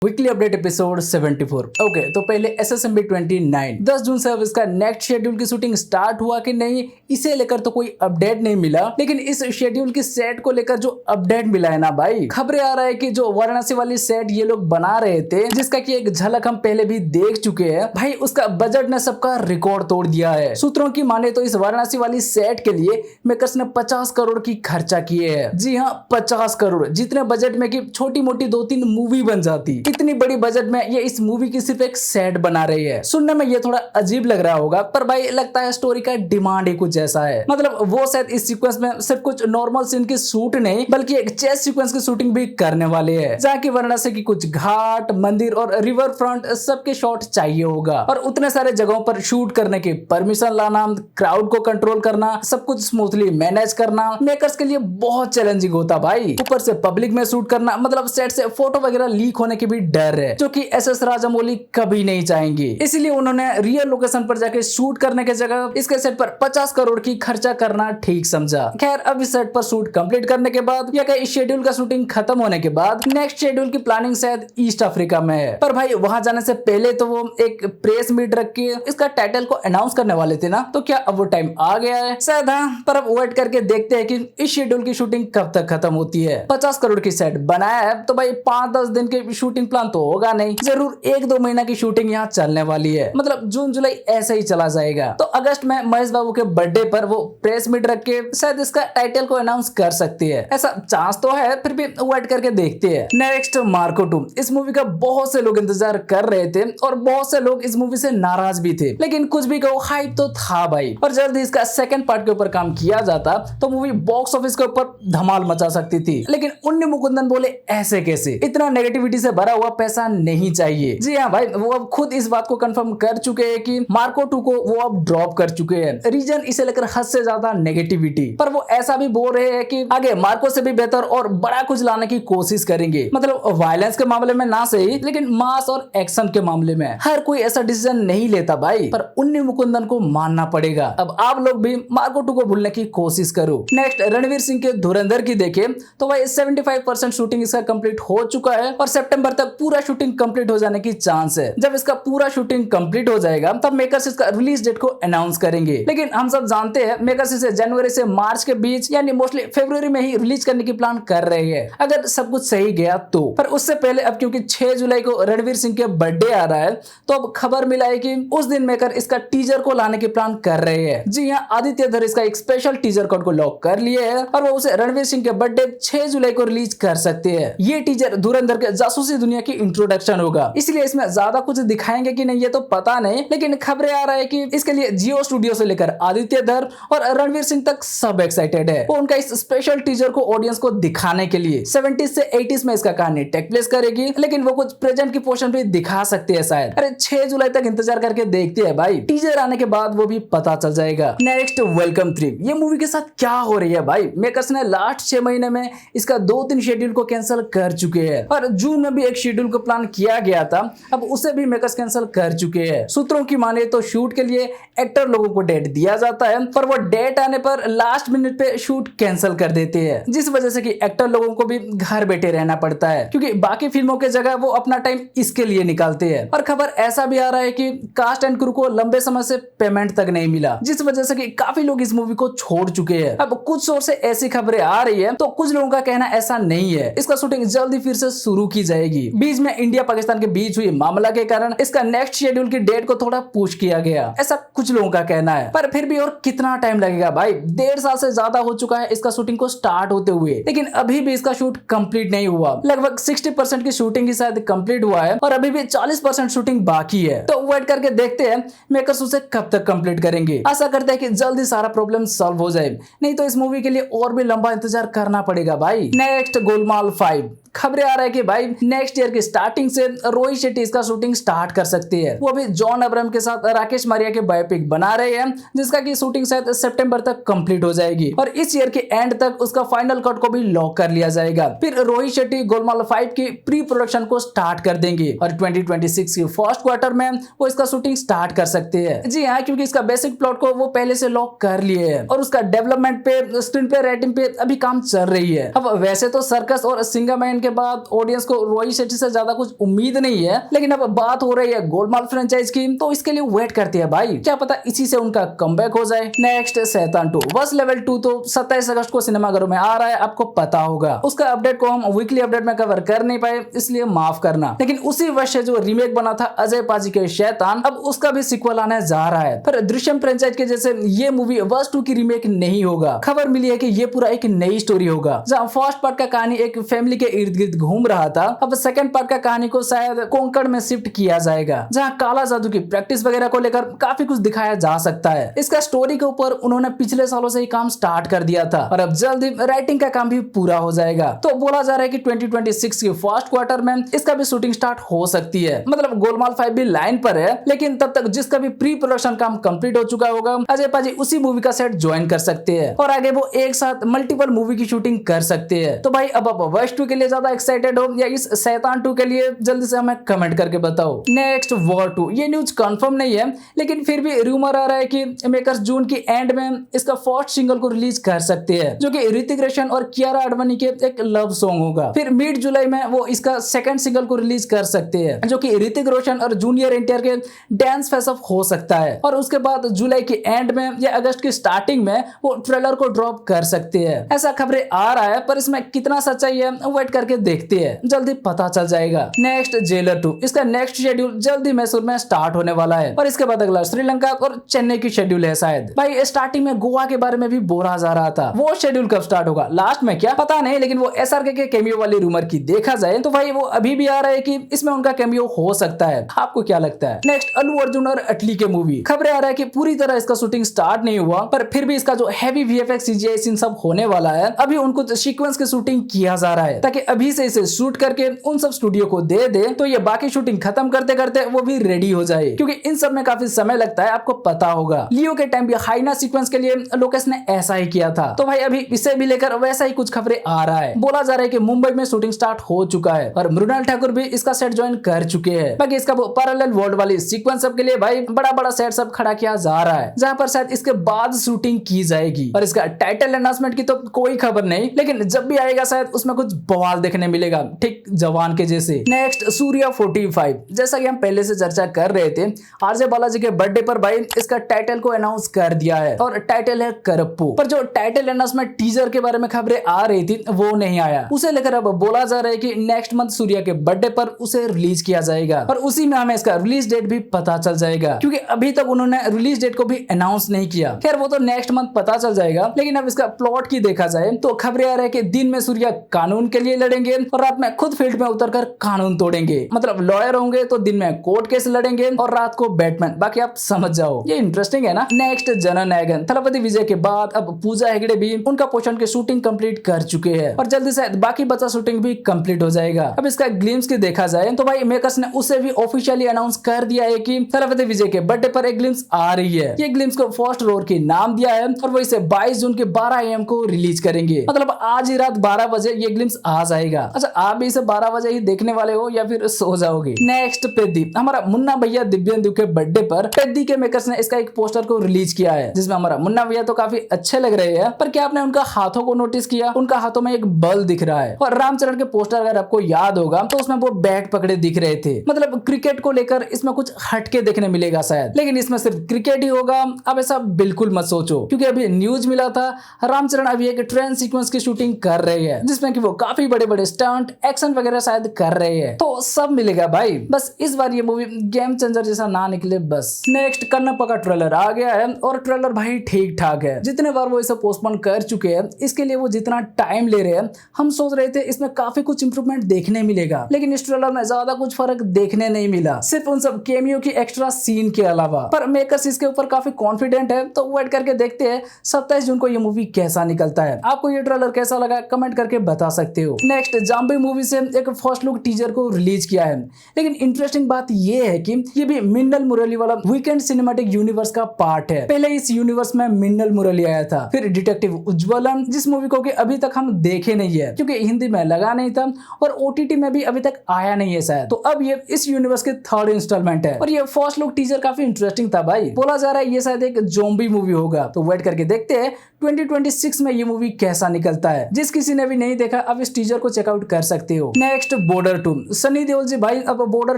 Weekly update episode 74। Okay, तो पहले एसएसएमबी 29 10 जून से अब इसका नेक्स्ट शेड्यूल की शूटिंग स्टार्ट हुआ कि नहीं, इसे लेकर तो कोई अपडेट नहीं मिला। लेकिन इस शेड्यूल की सेट को लेकर जो अपडेट मिला है ना भाई, खबरें आ रहा है कि जो वाराणसी वाली सेट ये लोग बना रहे थे, जिसका की एक झलक हम पहले भी देख चुके हैं भाई, उसका बजट ने सबका रिकॉर्ड तोड़ दिया है। सूत्रों की माने तो इस वाराणसी वाली सेट के लिए मेकर्स ने 50 करोड़ की खर्चा किए है। जी हाँ, 50 करोड़, जितने बजट में की छोटी मोटी 2-3 मूवी बन जाती। इतनी बड़ी बजट में ये इस मूवी की सिर्फ एक सेट बना रही है। सुनने में ये थोड़ा अजीब लग रहा होगा, पर भाई लगता है स्टोरी का डिमांड ही कुछ ऐसा है। मतलब वो शायद इस सीक्वेंस में सिर्फ कुछ नॉर्मल सीन की शूट नहीं, बल्कि एक चेस सीक्वेंस की शूटिंग भी करने वाले है, जहाँ की वाराणसी की कुछ घाट, मंदिर और रिवर फ्रंट सबके शॉट चाहिए होगा। और उतने सारे जगहों पर शूट करने की परमिशन लाना, क्राउड को कंट्रोल करना, सब कुछ स्मूथली मैनेज करना मेकर्स के लिए बहुत चैलेंजिंग होता भाई। ऊपर से पब्लिक में शूट करना, मतलब सेट से फोटो वगैरह लीक होने की भी डर है, जो कि एसएस राजामौली कभी नहीं चाहेंगे। इसलिए उन्होंने रियल लोकेशन पर जाके शूट करने के जगह इसके सेट पर 50 करोड़ की खर्चा करना ठीक समझा। खैर, अब इस सेट पर शूट कंप्लीट करने के बाद या इस शेड्यूल का शूटिंग खत्म होने के बाद नेक्स्ट शेड्यूल की प्लानिंग शायद ईस्ट अफ्रीका में है। पर भाई वहां जाने से पहले तो वो एक प्रेस मीट रख के इसका टाइटल को अनाउंस करने वाले थे ना, तो क्या अब वो टाइम आ गया है? शायद हाँ, पर अब वेट करके देखते हैं कि इस शेड्यूल की शूटिंग कब तक खत्म होती है। 50 करोड़ की सेट बनाया है तो भाई 5-10 दिन के शूटिंग प्लान तो होगा नहीं, जरूर 1-2 महीना की शूटिंग यहाँ चलने वाली है। मतलब जून जुलाई ऐसे ही चला जाएगा। तो अगस्त में महेश बाबू के बर्थडे पर वो प्रेस मीट रख के शायद इसका टाइटल को अनाउंस कर सकती है। ऐसा चांस तो है, फिर भी वेट करके देखते हैं। नेक्स्ट मार्को 2, इस मूवी का बहुत से लोग इंतजार कर रहे थे और बहुत से लोग इस मूवी से नाराज भी थे, लेकिन कुछ भी कहो हाइप तो था भाई। और जल्द ही इसका सेकंड पार्ट के ऊपर काम किया जाता तो मूवी बॉक्स ऑफिस के ऊपर धमाल मचा सकती थी। लेकिन उन्नी मुकुंदन बोले ऐसे कैसे, इतना नेगेटिविटी से भरा हुआ पैसा नहीं चाहिए। जी हाँ भाई, वो अब खुद इस बात को कंफर्म कर चुके हैं कि मार्को 2 को वो अब ड्रॉप कर चुके हैं। रीजन इसे लेकर हद से ज्यादा नेगेटिविटी, पर वो ऐसा भी बोल रहे हैं कि आगे मार्को से भी बेहतर और बड़ा कुछ लाने की कोशिश करेंगे। मतलब वायलेंस के मामले में ना सही, लेकिन मास और एक्शन के मामले में हर कोई ऐसा डिसीजन नहीं लेता भाई, पर उन्नी मुकुंदन को मानना पड़ेगा। अब आप लोग भी मार्को 2 को भूलने की कोशिश करो। नेक्स्ट रणवीर सिंह के धुरंधर की देखें तो भाई 75% शूटिंग इसका कंप्लीट हो चुका है और सितंबर तक पूरा शूटिंग कंप्लीट हो जाने की चांस है। जब इसका पूरा शूटिंग कंप्लीट हो जाएगा तब मेकर्स इसका रिलीज डेट को अनाउंस करेंगे। लेकिन हम सब जानते हैं मेकर्स इसे जनवरी से मार्च के बीच यानी मोस्टली फरवरी में ही रिलीज करने की प्लान कर रहे हैं, अगर सब कुछ सही गया तो। पर उससे पहले अब क्योंकि 6 जुलाई को रणवीर सिंह के बर्थडे आ रहा है, तो अब खबर मिला है कि उस दिन मेकर इसका टीजर को लाने की प्लान कर रहे हैं। जी हाँ, आदित्य धर इसका एक स्पेशल टीजर कोड को लॉक कर लिए है और वो उसे रणवीर सिंह के बर्थडे 6 जुलाई को रिलीज कर सकते हैं। ये टीजर धुरंधर के जासूसी दुनिया की इंट्रोडक्शन होगा, इसलिए इसमें ज्यादा कुछ दिखाएंगे कि नहीं ये तो पता नहीं, लेकिन खबरें आ रहा है कि इसके लिए जियो स्टूडियो से लेकर आदित्य धर और रणवीर सिंह तक सब एक्साइटेड है। वो उनका इस स्पेशल टीजर को ऑडियंस को दिखाने के लिए 70s से 80s में इसका कहानी टेक प्लेस करेगी, लेकिन वो कुछ प्रेजेंट की पोर्शन भी दिखा सकते हैं शायद। अरे 6 जुलाई तक इंतजार करके देखते हैं भाई, टीजर आने के बाद वो भी पता चल जाएगा। नेक्स्ट वेलकम 3, ये मूवी के साथ क्या हो रही है भाई? मेकर्स ने लास्ट 6 महीने में इसका 2-3 शेड्यूल को कैंसिल कर चुके हैं और जून में भी एक शेड्यूल को प्लान किया गया था, अब उसे भी मेकर्स कैंसिल कर चुके हैं। सूत्रों की माने तो शूट के लिए एक्टर लोगों को डेट दिया जाता है, पर वो डेट आने पर लास्ट मिनट पे शूट कैंसिल कर देते हैं, जिस वजह से कि एक्टर लोगों को भी घर बैठे रहना पड़ता है, क्योंकि बाकी फिल्मों के जगह वो अपना टाइम इसके लिए निकालते हैं। और खबर ऐसा भी आ रहा है कि कास्ट एंड क्रू को लंबे समय से पेमेंट तक नहीं मिला, जिस वजह से कि काफी लोग इस मूवी को छोड़ चुके हैं। अब कुछ सोर्स से ऐसी खबरें आ रही है, तो कुछ लोगों का कहना ऐसा नहीं है, इसका शूटिंग जल्दी फिर से शुरू की जाएगी। बीच में इंडिया पाकिस्तान के बीच हुई मामला के कारण इसका नेक्स्ट शेड्यूल की डेट को थोड़ा पुश किया गया, ऐसा कुछ लोगों का कहना है। पर फिर भी और कितना टाइम लगेगा भाई? 1.5 साल से ज्यादा हो चुका है इसका शूटिंग को स्टार्ट होते हुए, लेकिन अभी भी इसका शूट कंप्लीट नहीं हुआ। लगभग 60% की शूटिंग ही शायद कंप्लीट हुआ है और अभी भी 40% शूटिंग बाकी है। तो वेट करके देखते हैं मेकर्स उसे कब तक कंप्लीट करेंगे। आशा करते हैं कि जल्दी सारा प्रॉब्लम सॉल्व हो जाए, नहीं तो इस मूवी के लिए और भी लंबा इंतजार करना पड़ेगा भाई। नेक्स्ट गोलमाल 5, खबरें आ रहा है कि भाई नेक्स्ट ईयर की स्टार्टिंग से रोहित शेट्टी इसका शूटिंग स्टार्ट कर सकते हैं। वो भी जॉन अब्राहम के साथ राकेश मारिया के बायोपिक बना रहे हैं, जिसका की शूटिंग शायद सितंबर तक कंप्लीट हो जाएगी और इस ईयर के एंड तक उसका फाइनल कट को भी लॉक कर लिया जाएगा। फिर रोहित शेट्टी गोलमाल 5 की प्री प्रोडक्शन को स्टार्ट कर देंगे और 2026 के फर्स्ट क्वार्टर में वो इसका शूटिंग स्टार्ट कर सकते हैं। जी हाँ, क्योंकि इसका बेसिक प्लॉट को वो पहले से लॉक कर लिए हैं और उसका डेवलपमेंट पे, स्क्रीन पे, राइटिंग पे अभी काम चल रही है। अब वैसे तो सर्कस और सिंगामैन के बाद ऑडियंस को रोहित शेट्टी से ज्यादा कुछ उम्मीद नहीं है, लेकिन अब बात हो रही है गोलमाल फ्रेंचाइज की, तो इसके लिए वेट करते हैं भाई, क्या पता इसी से उनका कमबैक हो जाए। नेक्स्ट शैतान 2 बस लेवल 2 तो 27 अगस्त को सिनेमाघरों में आ रहा है, आपको पता होगा। उसका अपडेट को हम वीकली अपडेट में कवर कर नहीं पाए, इसलिए माफ करना। लेकिन उसी वर्ष जो रीमेक बना था अजय पाजी के शैतान, अब उसका भी सिक्वल आने जा रहा है। पर दृश्यम फ्रेंचाइज के जैसे ये मूवी वर्स 2 की रीमेक नहीं होगा। खबर मिली है कि ये पूरा एक नई स्टोरी होगा, जहाँ फर्स्ट पार्ट का कहानी एक फैमिली के इर्द गिर्द घूम रहा था, अब सेकंड पार्ट का कहानी को शायद कोंकण में शिफ्ट किया जाएगा, जहाँ काला जादू की प्रैक्टिस वगैरह को लेकर काफी कुछ दिखाया जा सकता है। इसका स्टोरी के ऊपर उन्होंने पिछले सालों से ही काम स्टार्ट कर दिया था और अब जल्द ही राइटिंग का काम भी पूरा हो जाएगा। तो बोला जा रहा है कि 2026 के फर्स्ट क्वार्टर में इसका भी शूटिंग स्टार्ट हो सकती है। मतलब गोलमाल 5 भी लाइन पर है, लेकिन तब तक जिसका भी प्री प्रोडक्शन काम कंप्लीट हो चुका होगा, अजय पाजी उसी मूवी का सेट ज्वाइन कर सकते हैं और आगे वो एक साथ मल्टीपल मूवी की शूटिंग कर सकते हैं। तो भाई अब आप वर्ष 2 के लिए ज्यादा एक्साइटेड हो या इस शैतान 2 के लिए, जल्दी से हमें कमेंट करके बताओ। नेक्स्ट वॉर 2, ये न्यूज कंफर्म नहीं है, लेकिन फिर भी रूमर आ रहा है कि मेकर्स जून की एंड में इसका फर्स्ट सिंगल को रिलीज कर सकते हैं, जो कि ऋतिक रोशन और कियारा आडवाणी के एक लव सॉन्ग होगा। फिर मिड जुलाई में वो इसका सेकंड सिंगल को रिलीज कर सकते हैं, जो कि ऋतिक रोशन और जूनियर एनटीआर के डांस फेस ऑफ हो सकता है। और उसके बाद जुलाई के एंड में या अगस्त की स्टार्टिंग में वो ट्रेलर को ड्रॉप कर सकते हैं। ऐसा खबरें आ रहा है, पर इसमें कितना सच्चाई है वेट करके देखते हैं, जल्दी पता चल जाएगा। नेक्स्ट जेलर 2, इसका नेक्स्ट शेड्यूल जल्दी मैसूर में स्टार्ट होने वाला है और इसके बाद अगला श्रीलंका और चेन्नई की शेड्यूल है शायद। भाई स्टार्टिंग में गोवा के बारे में भी बोला जा रहा था, वो शेड्यूल कब स्टार्ट होगा लास्ट में क्या पता नहीं, लेकिन वो एसआरके के कैमियो वाली रूमर की देखा जाए तो भाई वो अभी भी आ रहा है कि इसमें उनका कैमियो हो सकता है। आपको क्या लगता है? नेक्स्ट अल्लू अर्जुन और अटली के मूवी, खबरें आ रहा है कि पूरी तरह इसका शूटिंग स्टार्ट नहीं हुआ, पर फिर भी इसका जो हैवी वीएफएक्स सीजीआई सीन सब होने वाला है, अभी उनको सीक्वेंस की शूटिंग किया जा रहा है, ताकि अभी से इसे शूट करके उन सब स्टूडियो को दे दे तो ये बाकी शूटिंग खत्म करते करते वो भी रेडी हो जाए, क्योंकि इन सब में काफी समय लगता है, आपको पता होगा। लियो के टाइम भी हाइना सीक्वेंस के लिए लोकेश ने ऐसा ही किया था, तो भाई अभी इसे भी लेकर वैसा ही कुछ खबरें आ रहा है। बोला जा रहा है कि मुंबई में शूटिंग स्टार्ट हो चुका है और मृणाल ठाकुर भी इसका सेट ज्वाइन कर चुके हैं। बाकी इसका वो पैरेलल वर्ल्ड वाली सीक्वेंस सब के लिए भाई बड़ा बड़ा सेट सब खड़ा किया जा रहा है, जहां पर शायद इसके बाद शूटिंग की जाएगी। और इसका टाइटल अनाउंसमेंट की तो कोई खबर नहीं, लेकिन जब भी आएगा शायद उसमें कुछ बवाल देखने मिलेगा, ठीक जवान के जैसे। नेक्स्ट सूर्या 45, जैसा कि हम पहले से चर्चा कर रहे थे, आरजे बालाजी के बर्थडे पर भाई इसका टाइटल को अनाउंस कर दिया है और टाइटल है करप्पू। पर जो टाइटल अनाउंसमेंट टीजर के बारे में खबरें आ रही थी वो नहीं आया, उसे लेकर अब बोला जा रहा है कि नेक्स्ट मंथ सूर्या के बर्थडे पर उसे रिलीज किया जाएगा और उसी में हमें इसका रिलीज डेट भी पता चल जाएगा, क्योंकि अभी तक उन्होंने रिलीज डेट को भी अनाउंस नहीं किया। खैर वो तो नेक्स्ट मंथ पता चल जाएगा, लेकिन अब इसका प्लॉट की देखा जाए तो खबरें आ रही है कि दिन में सूर्या कानून के लिए लड़ेंगे और रात में खुद फील्ड में उतरकर कानून तोड़ेंगे, मतलब लॉयर होंगे तो दिन में कोर्ट केस लड़ेंगे और रात को बैटमैन। बाकी आप समझ जाओ, ये इंटरेस्टिंग है ना। नेक्स्ट जननायकन थलपति विजय के बाद अब पूजा हेगड़े भी उनका पोषण की शूटिंग कंप्लीट कर चुके हैं और जल्दी से बाकी बचा शूटिंग भी कंप्लीट हो जाएगा। अब इसका ग्लिम्स की देखा जाए तो भाई मेकर्स ने उसे भी ऑफिशियली अनाउंस कर दिया है कि थलपति विजय के बर्थडे पर एक ग्लिम्स आ रही है। ये ग्लिम्स को फर्स्ट रोर की नाम दिया है और वो इसे 22 जून के 12 AM को रिलीज करेंगे, मतलब आज ही रात 12 बजे ये ग्लिम्स आ जाएगा। अच्छा, आप भी इसे 12 बजे ही देखने वाले हो या फिर सो जाओगे? नेक्स्ट पेद्दी, हमारा मुन्ना भैया दिव्येंदु के बर्थडे पर पेद्दी के मेकर्स ने इसका एक पोस्टर को रिलीज किया है, जिसमें हमारा मुन्ना भैया तो काफी अच्छे लग रहे हैं, पर क्या आपने उनका हाथों को नोटिस किया? उनका हाथों में एक बल दिख रहा है। और रामचरण के पोस्टर अगर आपको याद होगा तो उसमें वो बैट पकड़े दिख रहे थे, मतलब क्रिकेट को लेकर इसमें कुछ हटके देखने मिलेगा शायद, लेकिन इसमें सिर्फ क्रिकेट ही होगा। अब ऐसा बिल्कुल मत सोचो, क्योंकि अभी न्यूज मिला था रामचरण अभी एक ट्रेन सीक्वेंस की शूटिंग कर रहे हैं, जिसमें कि वो काफी बड़े बड़े स्टंट एक्शन वगैरह शायद कर रहे हैं, तो सब मिलेगा भाई। बस इस बार ये मूवी गेम चेंजर जैसा ना निकले बस। नेक्स्ट कन्नप्पा का ट्रेलर आ गया है और ट्रेलर भाई ठीक ठाक है। जितने बार वो इसे पोस्टपोन कर चुके हैं, इसके लिए वो जितना टाइम ले रहे हैं, हम सोच रहे थे इसमें काफी कुछ इंप्रूवमेंट देखने मिलेगा, लेकिन इस ट्रेलर में ज्यादा कुछ फर्क देखने नहीं मिला, सिर्फ उन सब कैमियो की एक्स्ट्रा सीन के अलावा। पर मेकर्स इसके ऊपर काफी कॉन्फिडेंट है, तो वेट करके देखते हैं 27 जून को ये मूवी कैसा निकलता है। आपको ये ट्रेलर कैसा लगा कमेंट करके बता सकते हो। नेक्स्ट जाम्बी मूवी से एक फर्स्ट लुक टीजर को रिलीज किया है, लेकिन इंटरेस्टिंग बात ये है कि ये भी मिन्नल मुरली वाला वीकेंड सिनेमैटिक यूनिवर्स का पार्ट है। पहले इस यूनिवर्स में मिन्नल मुरली आया था, फिर डिटेक्टिव उज्ज्वलन, जिस मूवी को कि अभी तक हम देखे नहीं है क्योंकि हिंदी में लगा नहीं था और OTT में भी अभी तक आया नहीं है शायद। तो अब ये इस यूनिवर्स के थर्ड इंस्टॉलमेंट है और ये फर्स्ट लुक टीजर काफी इंटरेस्टिंग था भाई। बोला जा रहा है ये शायद एक ज़ॉम्बी मूवी होगा, तो वेट करके देखते हैं 2026 में ये मूवी कैसा निकलता है। जिस किसी ने भी नहीं देखा अब इस टीजर को चेकआउट कर सकते हो। Next border 2। सनी देओल जी भाई अब बॉर्डर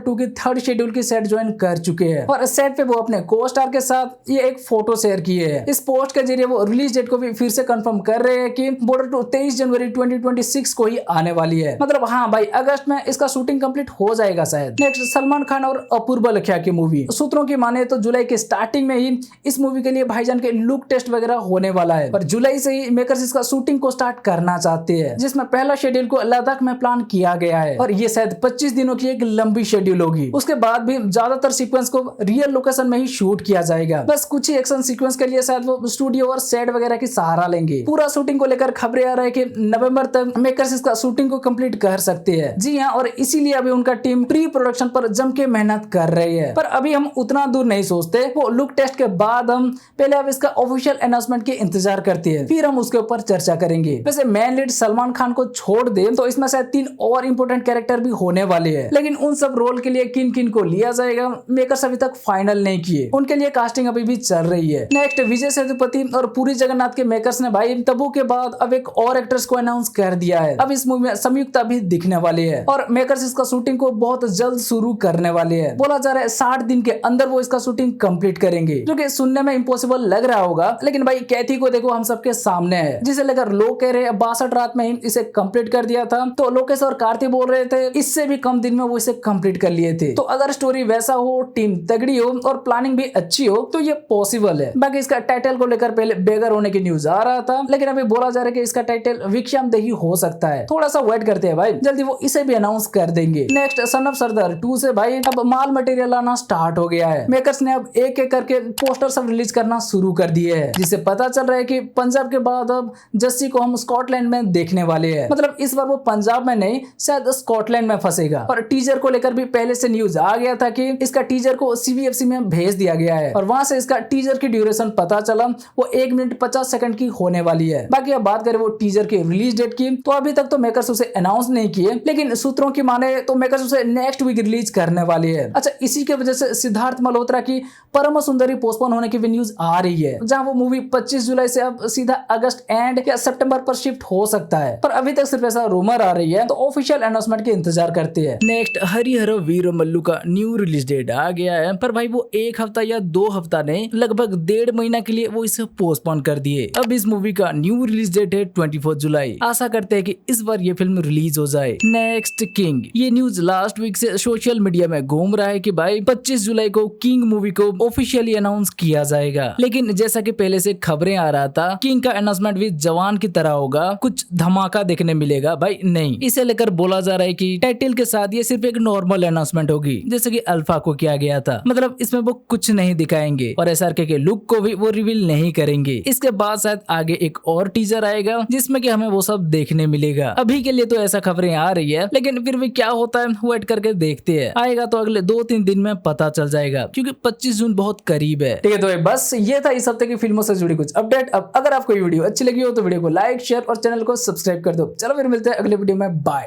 2 की 3rd शेड्यूल की सेट ज्वाइन कर चुके हैं और सेट पे वो अपने को स्टार के साथ ये एक फोटो शेयर किए है। इस पोस्ट के जरिए वो रिलीज डेट को भी फिर से कंफर्म कर रहे हैं कि बॉर्डर 2 23 जनवरी 2026 को ही आने वाली है। मतलब हाँ भाई, अगस्त में इसका शूटिंग कंप्लीट हो जाएगा शायद। नेक्स्ट सलमान खान और अपूर्वा लखिया की मूवी। सूत्रों की माने तो जुलाई के स्टार्टिंग में ही इस मूवी के लिए भाईजान के लुक टेस्ट वगैरह होने वाला है और जुलाई से ही मेकर्स इसका शूटिंग को स्टार्ट करना चाहते हैं, जिसमें पहला शेड्यूल को लद्दाख में प्लान किया गया है और ये शायद 25 दिनों की एक लंबी शेड्यूल होगी। उसके बाद भी ज्यादातर सीक्वेंस को रियल लोकेशन में ही शूट किया जाएगा। बस कुछ ही एक्शन सीक्वेंस के लिए शायद वो स्टूडियो और सेट वगैरह की सहारा लेंगे। पूरा शूटिंग को लेकर खबरें आ रही है कि नवंबर तक मेकर्स इसका शूटिंग को कंप्लीट कर सकते हैं। जी हाँ, और इसीलिए अभी उनका टीम प्री प्रोडक्शन पर जम के मेहनत कर रही है। पर अभी हम उतना दूर नहीं सोचते, वो लुक टेस्ट के बाद हम पहले अब इसका ऑफिशियल अनाउंसमेंट की इंतजार करते हैं, फिर हम उसके ऊपर चर्चा करेंगे। वैसे मेन लीड सलमान खान को छोड़ दे तो इसमें शायद 3 और इंपोर्टेंट कैरेक्टर भी होने वाले हैं, लेकिन उन सब रोल के लिए किन किन को लिया जाएगा मेकर्स अभी तक फाइनल नहीं किए। उनके लिए कास्टिंग अभी भी चल रही है। नेक्स्ट विजय सेतुपति और पुरी जगन्नाथ के मेकर्स ने भाई तब्बू के बाद अब एक और एक्ट्रेस को अनाउंस कर दिया है। अब इस मूवी में संयुक्ता भी दिखने वाली है और मेकर्स इसका शूटिंग को बहुत जल्द शुरू करने वाले हैं। बोला जा रहा है 60 दिन के अंदर वो इसका शूटिंग कंप्लीट करेंगे, जो कि सुनने में इम्पॉसिबल लग रहा होगा, लेकिन भाई कैथी को देखो हम सबके सामने है, जिसे लेकर लोग कह रहे हैं 62 रात में ही इसे कंप्लीट कर दिया था। तो लोकेश और कार्ति बोल रहे थे इससे भी कम दिन में वो इसे कंप्लीट कर लिए थे। तो अगर स्टोरी वैसा हो, टीम तगड़ी हो और प्लानिंग भी अच्छी हो तो ये पॉसिबल है। बाकी इसका टाइटल को लेकर पहले बेगर होने की न्यूज आ रहा था, लेकिन अभी बोला जा रहा है कि इसका टाइटल विक्रम देही हो सकता है। थोड़ा सा वेट करते हैं भाई, जल्दी वो इसे भी अनाउंस कर देंगे। नेक्स्ट सन ऑफ सरदार 2 से भाई अब माल मटेरियल आना स्टार्ट हो गया है। मेकर्स ने अब एक एक करके पोस्टर सब रिलीज करना शुरू कर दिए हैं, जिससे पता चल रहा है कि पंजाब के बाद अब जस्सी को हम स्कॉटलैंड में देखने वाले हैं। मतलब इस बार वो पंजाब में नहीं, शायद स्कॉटलैंड में फंसेगा। और टीजर को लेकर भी पहले से न्यूज आ गया था कि इसका टीजर को CBFC में भेज दिया गया है और वहां से इसका टीजर की ड्यूरेशन पता चला वो 1 मिनट 50 सेकंड की होने वाली है। बाकी अब बात करें वो टीजर की रिलीज डेट की, तो अभी तक तो मेकर्स उसे अनाउंस नहीं किए, लेकिन सूत्रों की माने तो मेकर्स उसे नेक्स्ट वीक रिलीज करने वाली है। अच्छा, इसी के वजह से सिद्धार्थ मल्होत्रा की परम सुंदरी पोस्टपोन होने की भी न्यूज आ रही है, जहां वो मूवी 25 जुलाई से अब सीधा अगस्त एंड या सितंबर पर शिफ्ट हो सकता है। पर अभी तक सिर्फ ऐसा रूमर आ रही है, तो ऑफिशियल अनाउंसमेंट के इंतजार करते हैं। नेक्स्ट हरिहर वीर मल्लू का न्यू रिलीज डेट आ गया है, पर भाई वो 1 हफ्ता या 2 हफ्ता नहीं, लगभग 1.5 महीना के लिए वो इसे पोस्टपोन कर दिए। अब इस मूवी का न्यू रिलीज डेट है 24 जुलाई। आशा करते हैं कि इस बार ये फिल्म रिलीज हो जाए। Next king. ये न्यूज लास्ट वीक से सोशल मीडिया में घूम रहा है कि भाई 25 जुलाई को किंग मूवी को ऑफिशियली अनाउंस किया जाएगा, लेकिन जैसा कि पहले से खबरें आ रहा था किंग का अनाउंसमेंट भी जवान की तरह होगा, कुछ धमाका देखने मिलेगा। भाई नहीं, इसे लेकर बोला जा रहा है कि टाइटल के साथ ये सिर्फ एक नॉर्मल अनाउंसमेंट होगी, जैसे कि अल्फा को किया गया था। मतलब इसमें वो कुछ नहीं दिखाएंगे और SRK के लुक को भी वो रिवील नहीं करेंगे। इसके बाद शायद आगे एक और टीजर आएगा जिसमें कि हमें वो सब देखने मिलेगा। अभी के लिए तो ऐसा खबरें आ रही है, लेकिन फिर भी क्या होता है वेट करके देखते हैं। आएगा तो अगले 2-3 दिन में पता चल जाएगा, क्योंकि 25 जून बहुत करीब है। ठीक है, तो बस ये था इस हफ्ते की फिल्मों से जुड़ी कुछ अपडेट। अब अगर आपको ये वीडियो अच्छी लगी हो तो वीडियो को लाइक, शेयर और चैनल को सब्सक्राइब कर दो। चलो फिर मिलते हैं अगले वीडियो में, बाय।